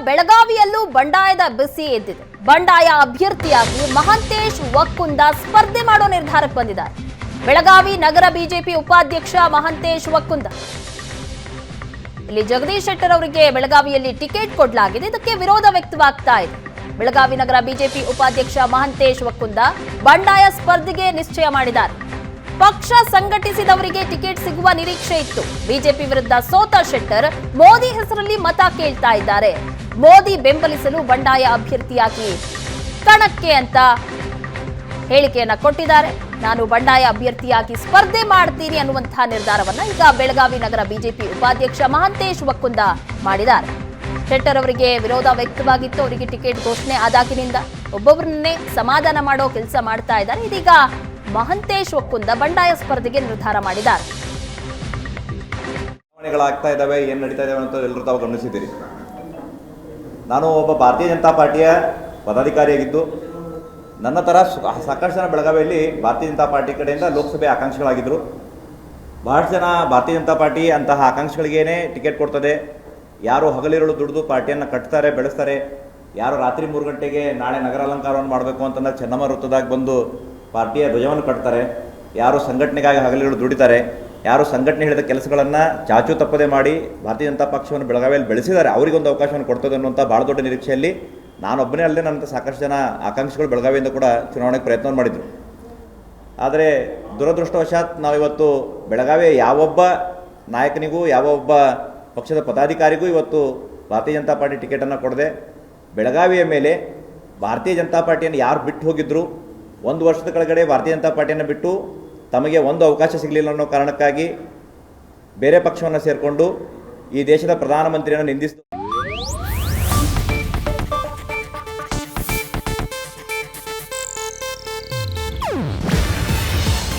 ಬೆಳಗಾವಿಯಲ್ಲೂ ಬಂಡಾಯದ ಬಿಸಿ ಎದ್ದಿದೆ. ಬಂಡಾಯ ಅಭ್ಯರ್ಥಿಯಾಗಿ ಮಹಾಂತೇಶ್ ವಕ್ಕುಂದ ಸ್ಪರ್ಧೆ ಮಾಡೋ ನಿರ್ಧಾರಕ್ಕೆ ಬಂದಿದ್ದಾರೆ. ಬೆಳಗಾವಿ ನಗರ ಬಿಜೆಪಿ ಉಪಾಧ್ಯಕ್ಷ ಮಹಾಂತೇಶ್ ವಕ್ಕುಂದ. ಇಲ್ಲಿ ಜಗದೀಶ್ ಶೆಟ್ಟರ್ ಅವರಿಗೆ ಬೆಳಗಾವಿಯಲ್ಲಿ ಟಿಕೆಟ್ ಕೊಡಲಾಗಿದೆ. ಇದಕ್ಕೆ ವಿರೋಧ ವ್ಯಕ್ತವಾಗ್ತಾ ಇದೆ. ಬೆಳಗಾವಿ ನಗರ ಬಿಜೆಪಿ ಉಪಾಧ್ಯಕ್ಷ ಮಹಾಂತೇಶ್ ವಕ್ಕುಂದ ಬಂಡಾಯ ಸ್ಪರ್ಧೆಗೆ ನಿಶ್ಚಯ ಮಾಡಿದ್ದಾರೆ. ಪಕ್ಷ ಸಂಘಟಿಸಿದವರಿಗೆ ಟಿಕೆಟ್ ಸಿಗುವ ನಿರೀಕ್ಷೆ ಇತ್ತು. ಬಿಜೆಪಿ ವಿರುದ್ಧ ಸೋತ ಶೆಟ್ಟರ್ ಮೋದಿ ಹೆಸರಲ್ಲಿ ಮತ ಕೇಳ್ತಾ ಇದ್ದಾರೆ. ಮೋದಿ ಬೆಂಬಲಿಸಲು ಬಂಡಾಯ ಅಭ್ಯರ್ಥಿಯಾಗಿ ಕಣಕ್ಕೆ ಅಂತ ಹೇಳಿಕೆಯನ್ನ ಕೊಟ್ಟಿದ್ದಾರೆ. ನಾನು ಬಂಡಾಯ ಅಭ್ಯರ್ಥಿಯಾಗಿ ಸ್ಪರ್ಧೆ ಮಾಡ್ತೀನಿ ಅನ್ನುವಂತಹ ನಿರ್ಧಾರವನ್ನ ಈಗ ಬೆಳಗಾವಿ ನಗರ ಬಿಜೆಪಿ ಉಪಾಧ್ಯಕ್ಷ ಮಹಾಂತೇಶ್ ವಕ್ಕುಂದ ಮಾಡಿದ್ದಾರೆ. ಶೆಟ್ಟರ್ ಅವರಿಗೆ ವಿರೋಧ ವ್ಯಕ್ತವಾಗಿತ್ತು. ಅವರಿಗೆ ಟಿಕೆಟ್ ಘೋಷಣೆ ಆದಾಗಿನಿಂದ ಒಬ್ಬೊಬ್ಬರನ್ನೇ ಸಮಾಧಾನ ಮಾಡೋ ಕೆಲಸ ಮಾಡ್ತಾ ಇದ್ದಾರೆ. ಇದೀಗ ಮಹಾಂತೇಶ್ ವಕ್ಕುಂದ ಬಂಡಾಯ ಸ್ಪರ್ಧೆಗೆ ನಿರ್ಧಾರ ಮಾಡಿದ್ದಾರೆ. ಚುನಾವಣೆಗಳಾಗ್ತಾ ಇದ್ದಾವೆ, ಏನು ನಡೀತಾ ಇದ್ದಾವೆ ಅಂತ ಎಲ್ಲರೂ ತಾವು ಗಮನಿಸಿದ್ದೀರಿ. ನಾನು ಒಬ್ಬ ಭಾರತೀಯ ಜನತಾ ಪಾರ್ಟಿಯ ಪದಾಧಿಕಾರಿಯಾಗಿದ್ದು ನನ್ನ ಥರ ಸಾಕಷ್ಟು ಜನ ಬೆಳಗಾವಿಯಲ್ಲಿ ಭಾರತೀಯ ಜನತಾ ಪಾರ್ಟಿ ಕಡೆಯಿಂದ ಲೋಕಸಭೆ ಆಕಾಂಕ್ಷಿಗಳಾಗಿದ್ದರು. ಬಹಳಷ್ಟು ಜನ ಭಾರತೀಯ ಜನತಾ ಪಾರ್ಟಿ ಅಂತಹ ಆಕಾಂಕ್ಷಿಗಳಿಗೇನೆ ಟಿಕೆಟ್ ಕೊಡ್ತದೆ. ಯಾರು ಹಗಲಿರುಳು ದುಡಿದು ಪಾರ್ಟಿಯನ್ನು ಕಟ್ತಾರೆ, ಬೆಳೆಸ್ತಾರೆ. ಯಾರು ರಾತ್ರಿ 3 ಗಂಟೆಗೆ ನಾಳೆ ನಗರ ಅಲಂಕಾರವನ್ನು ಮಾಡಬೇಕು ಅಂತಂದ್ರೆ ಚೆನ್ನಮ್ಮ ವೃತ್ತದಾಗ ಬಂದು ಪಾರ್ಟಿಯ ಧ್ವಜವನ್ನು ಕಟ್ತಾರೆ. ಯಾರು ಸಂಘಟನೆಗಾಗಿ ಹಗಲಿರುಳು ದುಡಿತಾರೆ, ಯಾರು ಸಂಘಟನೆ ಹೇಳಿದ ಕೆಲಸಗಳನ್ನು ಚಾಚು ತಪ್ಪದೆ ಮಾಡಿ ಭಾರತೀಯ ಜನತಾ ಪಕ್ಷವನ್ನು ಬೆಳಗಾವಿಯಲ್ಲಿ ಬೆಳೆಸಿದ್ದಾರೆ, ಅವರಿಗೊಂದು ಅವಕಾಶವನ್ನು ಕೊಡ್ತದೆ ಅನ್ನುವಂಥ ಭಾಳ ದೊಡ್ಡ ನಿರೀಕ್ಷೆಯಲ್ಲಿ ನಾನೊಬ್ಬನೇ ಅಲ್ಲದೆ ನನ್ನ ಸಾಕಷ್ಟು ಜನ ಆಕಾಂಕ್ಷಿಗಳು ಬೆಳಗಾವಿಯಿಂದ ಕೂಡ ಚುನಾವಣೆಗೆ ಪ್ರಯತ್ನವನ್ನು ಮಾಡಿದರು. ಆದರೆ ದುರದೃಷ್ಟವಶಾತ್ ನಾವಿವತ್ತು ಬೆಳಗಾವಿಯ ಯಾವೊಬ್ಬ ನಾಯಕನಿಗೂ ಯಾವೊಬ್ಬ ಪಕ್ಷದ ಪದಾಧಿಕಾರಿಗೂ ಇವತ್ತು ಭಾರತೀಯ ಜನತಾ ಪಾರ್ಟಿ ಟಿಕೆಟನ್ನು ಕೊಡದೆ ಬೆಳಗಾವಿಯ ಮೇಲೆ ಭಾರತೀಯ ಜನತಾ ಪಾರ್ಟಿಯನ್ನು ಯಾರು ಬಿಟ್ಟು ಹೋಗಿದ್ರು, 1 ವರ್ಷದ ಕೆಳಗಡೆ ಭಾರತೀಯ ಜನತಾ ಪಾರ್ಟಿಯನ್ನು ಬಿಟ್ಟು ತಮಗೆ ಒಂದು ಅವಕಾಶ ಸಿಗಲಿಲ್ಲ ಅನ್ನೋ ಕಾರಣಕ್ಕಾಗಿ ಬೇರೆ ಪಕ್ಷವನ್ನು ಸೇರಿಕೊಂಡು ಈ ದೇಶದ ಪ್ರಧಾನಮಂತ್ರಿಯನ್ನು ನಿಂದಿಸಿತು.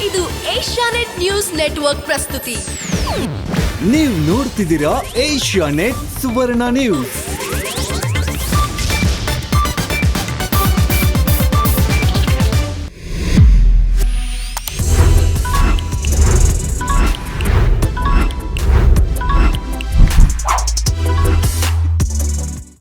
ಇದು ಏಷ್ಯಾನೆಟ್ ನ್ಯೂಸ್ ನೆಟ್ವರ್ಕ್ ಪ್ರಸ್ತುತಿ. ನೀವು ನೋಡ್ತಿದ್ದೀರಾ ಏಷ್ಯಾನೆಟ್ ಸುವರ್ಣ ನ್ಯೂಸ್.